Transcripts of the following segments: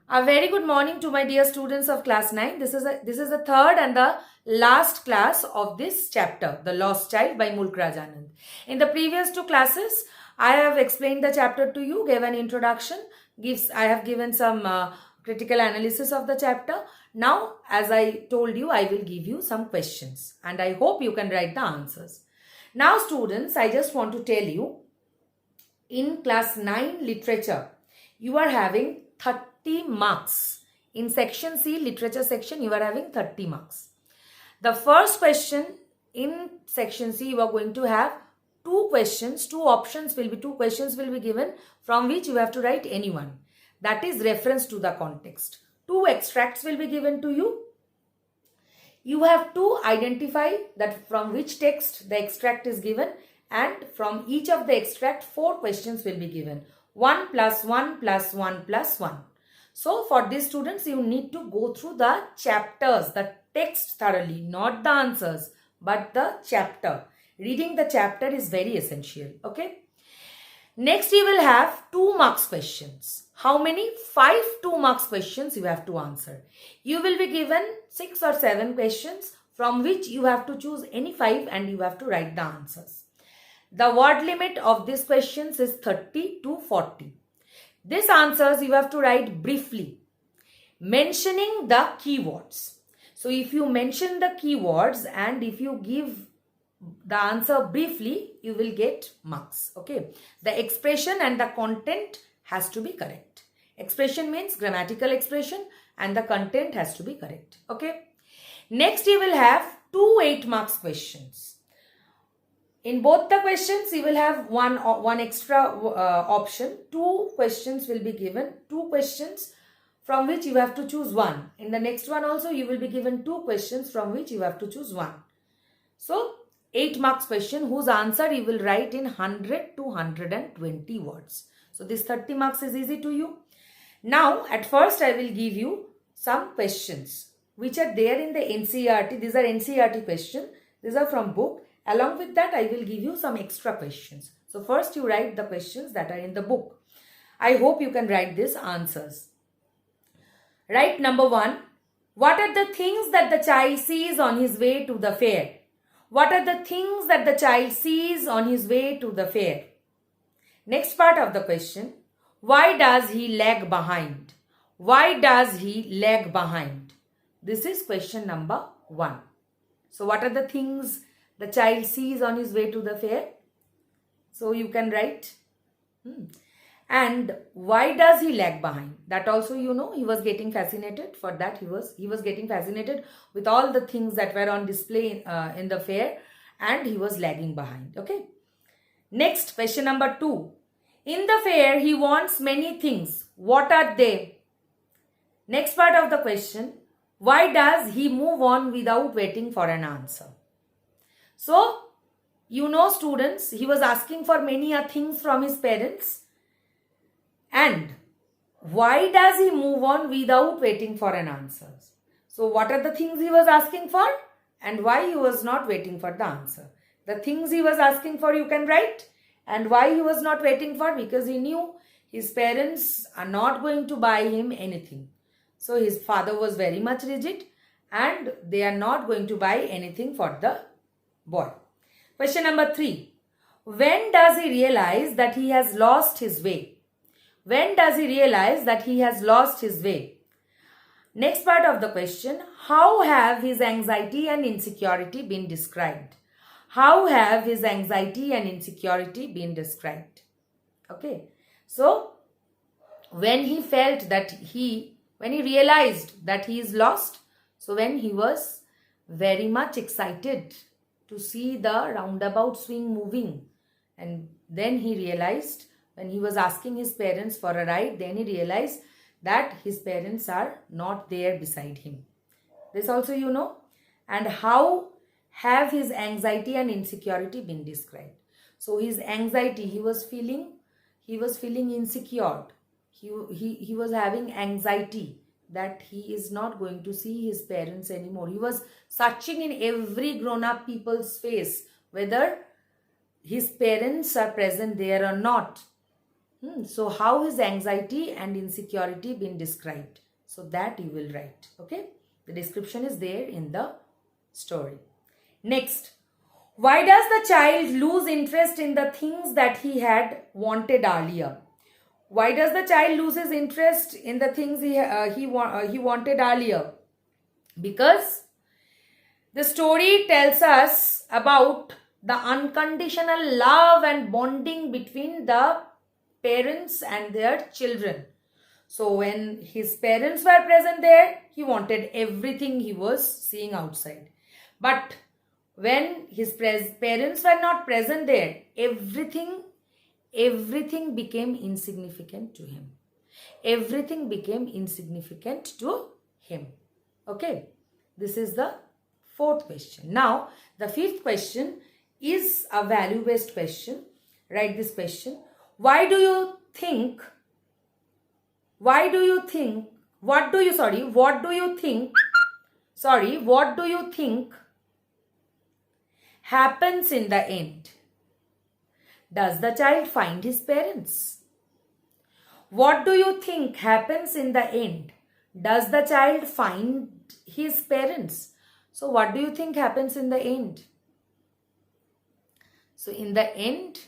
A very good morning to my dear students of class 9. This is the third and the last class of this chapter, The Lost Child by Mulk Anand. In the previous two classes, I have explained the chapter to you, gave an introduction, I have given some critical analysis of the chapter. Now, as I told you, I will give you some questions and I hope you can write the answers. Now, students, I just want to tell you, in class 9 literature, you are having 30 marks. In section C, literature section, you are having 30 marks. The first question in section C, you are going to have two questions, two questions will be given from which you have to write any one. That is reference to the context. Two extracts will be given to you. You have to identify that from which text the extract is given, and from each of the extract, 4 questions will be given. 1 plus 1 plus 1 plus 1. So for these students, you need to go through the chapters, the text thoroughly, not the answers, but the chapter. Reading the chapter is very essential. Okay. Next, you will have 2 marks questions. How many? 5 2 marks questions you have to answer. You will be given 6 or 7 questions from which you have to choose any 5 and you have to write the answers. The word limit of these questions is 30 to 40. These answers you have to write briefly, mentioning the keywords. So if you mention the keywords and if you give the answer briefly, you will get marks. Okay. The expression and the content has to be correct. Expression means grammatical expression and the content has to be correct. Okay. Next, you will have 2 8 marks questions. In both the questions, you will have one extra option. 2 questions will be given. 2 questions from which you have to choose one. In the next one also, you will be given 2 questions from which you have to choose one. So, 8 marks question whose answer you will write in 100 to 120 words. So, this 30 marks is easy to you. Now, at first, I will give you some questions which are there in the NCERT. These are NCERT questions. These are from book. Along with that, I will give you some extra questions. So first you write the questions that are in the book. I hope you can write these answers. Write number 1. What are the things that the child sees on his way to the fair? What are the things that the child sees on his way to the fair? Next part of the question. Why does he lag behind? Why does he lag behind? This is question number 1. So what are the things the child sees on his way to the fair? So you can write. And why does he lag behind? That also you know, he was getting fascinated. For that he was getting fascinated with all the things that were on display in the fair, and he was lagging behind. Okay. Next, question number 2. In the fair, he wants many things. What are they? Next part of the question. Why does he move on without waiting for an answer? So, you know students, he was asking for many things from his parents. And why does he move on without waiting for an answer? So, what are the things he was asking for and why he was not waiting for the answer? The things he was asking for you can write, and why he was not waiting for, because he knew his parents are not going to buy him anything. So, his father was very much rigid and they are not going to buy anything for the boy. Question number 3. When does he realize that he has lost his way? When does he realize that he has lost his way? Next part of the question. How have his anxiety and insecurity been described? How have his anxiety and insecurity been described? Okay. So, when he realized that he is lost, so when he was very much excited to see the roundabout swing moving, and then he realized, when he was asking his parents for a ride, then he realized that his parents are not there beside him. This also you know. And how have his anxiety and insecurity been described? So his anxiety, he was feeling insecure. He was having anxiety that he is not going to see his parents anymore. He was searching in every grown-up people's face whether his parents are present there or not. So how his anxiety and insecurity been described? So that you will write. Okay. The description is there in the story. Next. Why does the child lose interest in the things that he had wanted earlier? Why does the child lose his interest in the things he wanted earlier? Because the story tells us about the unconditional love and bonding between the parents and their children. So when his parents were present there, he wanted everything he was seeing outside. But when his parents were not present there, everything became insignificant to him. Everything became insignificant to him. Okay, this is the fourth question. Now, the fifth question is a value-based question. Write this question. What do you think happens in the end? Does the child find his parents? What do you think happens in the end? Does the child find his parents? So what do you think happens in the end? So in the end,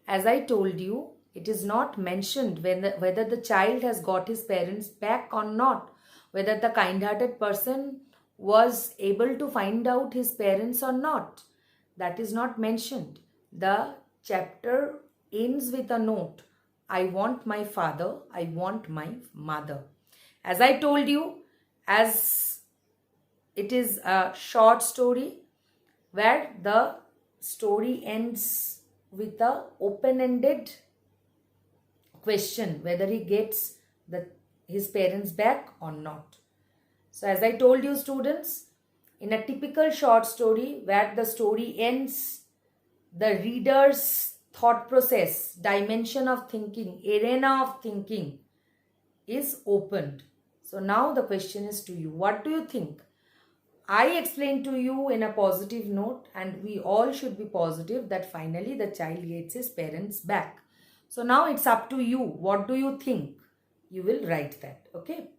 as I told you, it is not mentioned whether the child has got his parents back or not, whether the kind-hearted person was able to find out his parents or not. That is not mentioned. The chapter ends with a note. I want my father, I want my mother. As I told you, as it is a short story where the story ends with a open-ended question whether he gets his parents back or not. So as I told you, students, in a typical short story where the story ends, the reader's thought process, dimension of thinking, arena of thinking is opened. So now the question is to you. What do you think? I explained to you in a positive note, and we all should be positive that finally the child gets his parents back. So now it's up to you. What do you think? You will write that. Okay.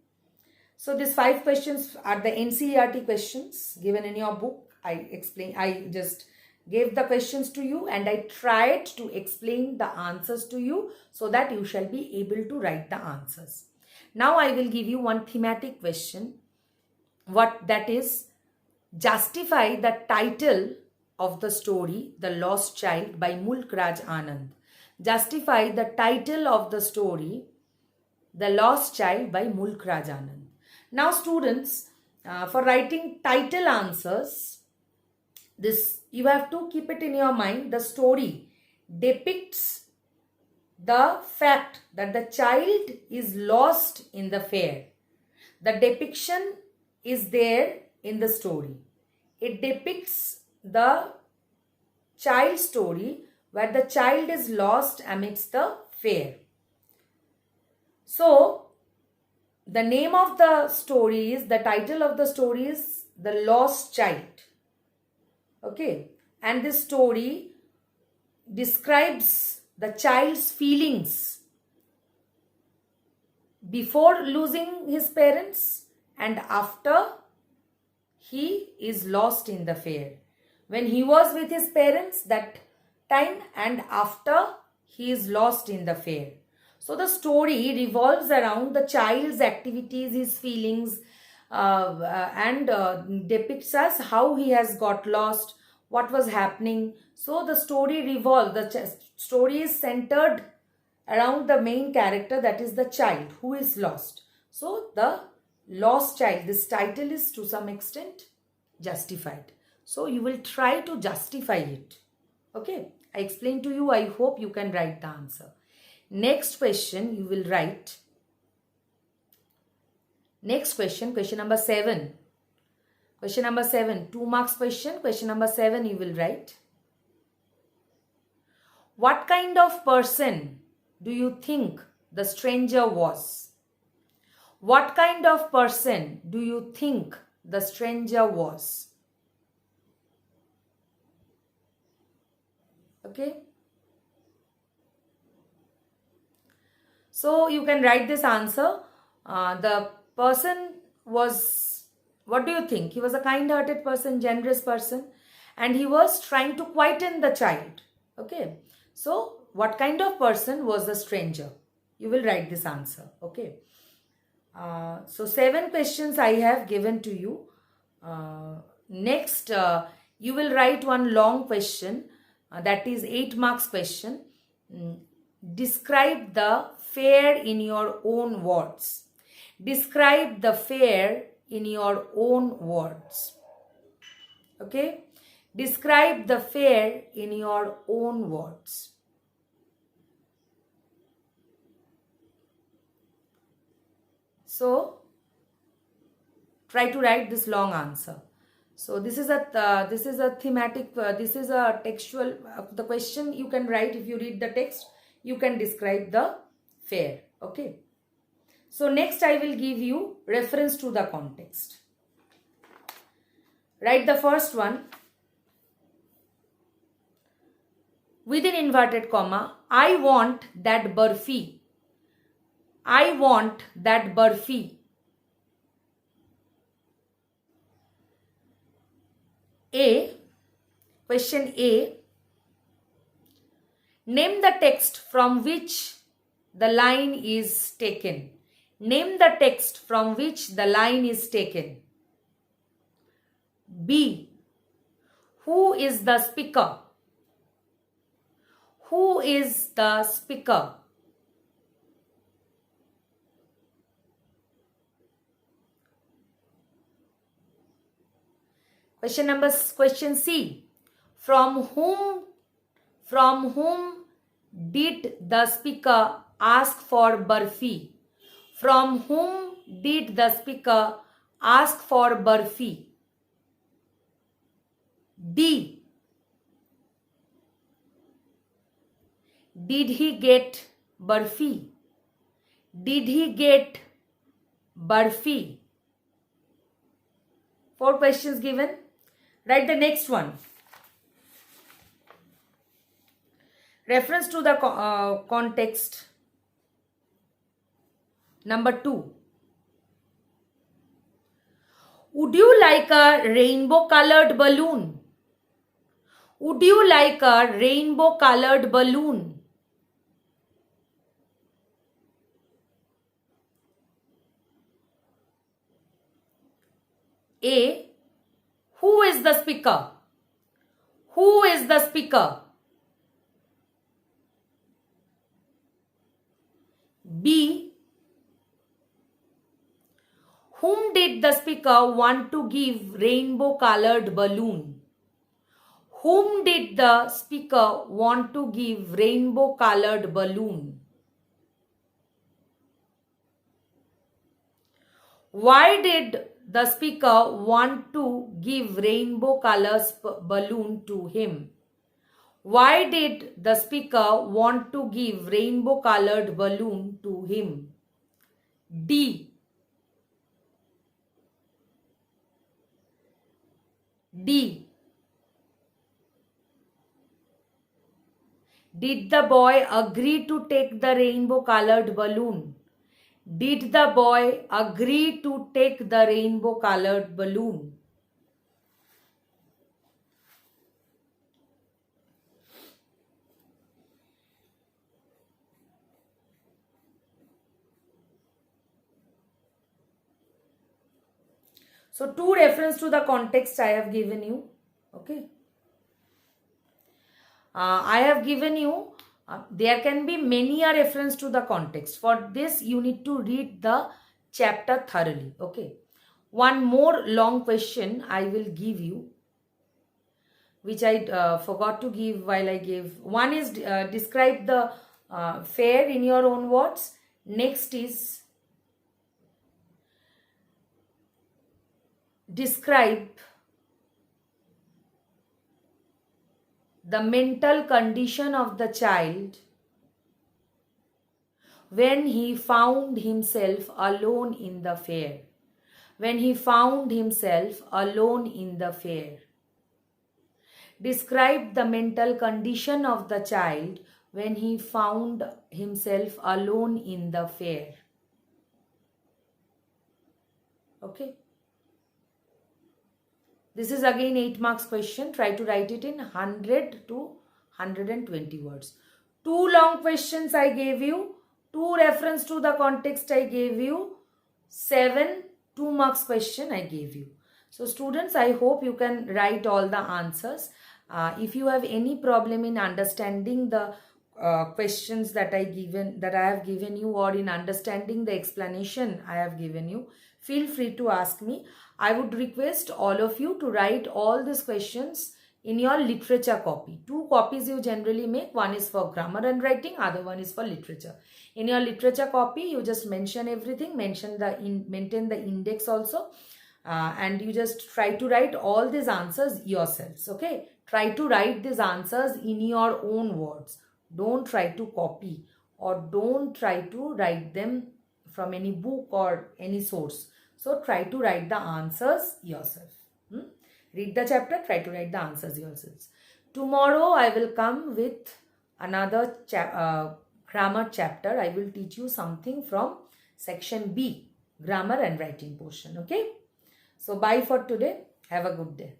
So these 5 questions are the NCERT questions given in your book. I just gave the questions to you and I tried to explain the answers to you so that you shall be able to write the answers. Now I will give you one thematic question. What that is, justify the title of the story, The Lost Child by Mulk Anand. Justify the title of the story, The Lost Child by Mulk Anand. Now students, for writing title answers, this you have to keep it in your mind. The story depicts the fact that the child is lost in the fair. The depiction is there in the story. It depicts the child story where the child is lost amidst the fair. So, the name of the story is, the title of the story is The Lost Child. Okay. And this story describes the child's feelings before losing his parents and after he is lost in the fair. When he was with his parents that time and after he is lost in the fair. So the story revolves around the child's activities, his feelings, and depicts us how he has got lost, what was happening. So the story revolves, the story is centered around the main character, that is the child who is lost. So the lost child, this title is to some extent justified. So you will try to justify it. Okay, I explained to you. I hope you can write the answer. Next question you will write. Next question, question number 7. Question number 7, 2 marks question. Question number 7 you will write. What kind of person do you think the stranger was? What kind of person do you think the stranger was? Okay. So you can write this answer. The person was, what do you think? He was a kind-hearted person, generous person, and he was trying to quieten the child. Okay. So what kind of person was the stranger? You will write this answer. Okay. So 7 questions I have given to you. Next, you will write one long question, that is 8 marks question. Describe the fair in your own words. Describe the fair in your own words. Okay? Describe the fair in your own words. So, try to write this long answer. So this is a thematic, this is a textual, the question you can write. If you read the text, you can describe the fair. Okay. So next I will give you reference to the context. Write the first one. Within inverted comma, I want that burfi. I want that burfi. Question A. Name the text from which the line is taken. Name the text from which the line is taken. B. Who is the speaker? Who is the speaker? Question C. From whom did the speaker ask for burfi? From whom did the speaker ask for burfi? D. Did he get burfi? Did he get burfi? 4 questions given. Write the next one. Reference to the context. Number 2. Would you like a rainbow colored balloon? Would you like a rainbow colored balloon? A. Who is the speaker? Who is the speaker? B. Whom did the speaker want to give rainbow colored balloon? Whom did the speaker want to give rainbow colored balloon? Why did the speaker want to give rainbow colors balloon to him? Why did the speaker want to give rainbow colored balloon to him? D. D. Did the boy agree to take the rainbow colored balloon? Did the boy agree to take the rainbow colored balloon? So 2 reference to the context I have given you. Okay. I have given you, there can be many a reference to the context. For this, you need to read the chapter thoroughly. Okay. One more long question I will give you, which I forgot to give while I gave. One is describe the fair in your own words. Next is describe the mental condition of the child when he found himself alone in the fair. When he found himself alone in the fair. Describe the mental condition of the child when he found himself alone in the fair. Okay. This is again 8 marks question. Try to write it in 100 to 120 words. 2 long questions I gave you. 2 reference to the context I gave you. 7 2 marks question I gave you. So students, I hope you can write all the answers. If you have any problem in understanding the questions that I have given you, or in understanding the explanation I have given you, feel free to ask me. I would request all of you to write all these questions in your literature copy. 2 copies you generally make. One is for grammar and writing, other one is for literature. In your literature copy, you just mention everything, maintain the index also, and you just try to write all these answers yourselves. Okay, try to write these answers in your own words. Don't try to copy, or don't try to write them from any book or any source. So try to write the answers yourself. Read the chapter, try to write the answers yourselves. Tomorrow I will come with another grammar chapter. I will teach you something from section B, grammar and writing portion. Okay. So bye for today. Have a good day.